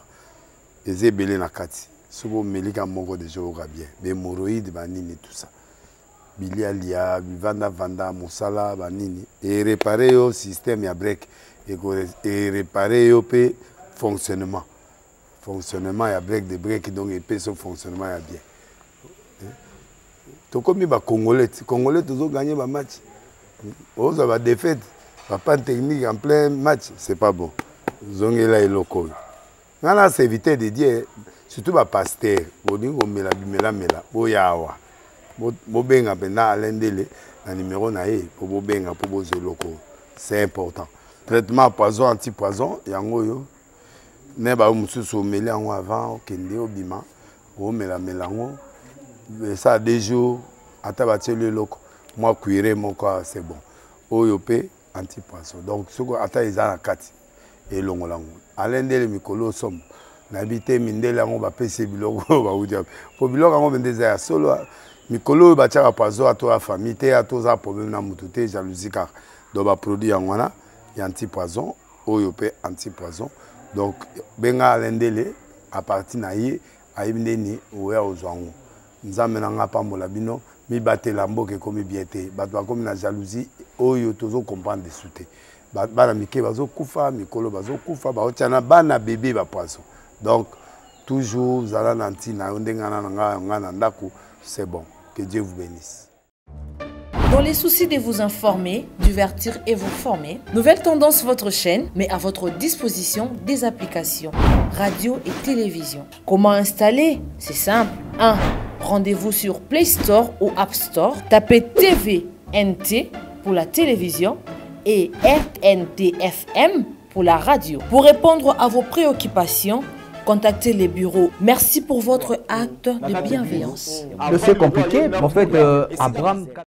C: Et c'est belé na kati. Sobo melika moko de joga bien. Des hémorroïdes banini tout ça. Bilialia, vanda musala banini et réparer yo système ya break et réparer yo pe fonctionnement. Fonctionnement ya break de break donc et pe son fonctionnement ya bien. To komi ba congolais toujours gagner ba match. On va défaite. Pas de technique en plein match, c'est pas bon. Zongela et loco. Nana c'est éviter de dire, surtout ma pasteur, Bodingo mela boyawa. Bobenga pena alendele, un numéro nae, pour bobenga pour bozo loco. C'est important. Traitement poison, anti-poison, yango yo. Neba umususu mele en avant, kende obima, o melango. Ça 2 jours, atabati le loco. Moi cuire mon corps, c'est bon. Oyope anti-poisson. Donc, ce qu'on attend, ils ont la carte. Et l'on l'a. À l'endel, Mikolo somme. N'habité, Mindel, on va payer Bilogo. Pour Bilogo, on va dire solo. Mikolo, va tirer à poisson à toi, famille, à tous les problèmes, à moutouté, jalousie, car. Donc, va produire en wana, il y a anti-poisson. Oyope anti-poisson. Donc, benga à l'endel, à partir naïe, à Ibneni, ou à Ozwango. Nous amenons pas mon labino. Mi batte lambo ke komi biete batwa komi na jalousie oyo tozo comprendre de souté bana mike bazo kufa mikolo bazo kufa ba otiana bana bébé ba poisson donc toujours zala nanti na ndengana nga ndako c'est bon que Dieu vous bénisse.
D: Dans les soucis de vous informer, divertir et vous former, Nouvelle Tendance, votre chaîne, met à votre disposition des applications, radio et télévision. Comment installer? C'est simple. 1. Rendez-vous sur Play Store ou App Store. Tapez TVNT pour la télévision et RNTFM pour la radio. Pour répondre à vos préoccupations, contactez les bureaux. Merci pour votre acte de bienveillance.
E: C'est compliqué, en fait, Abraham...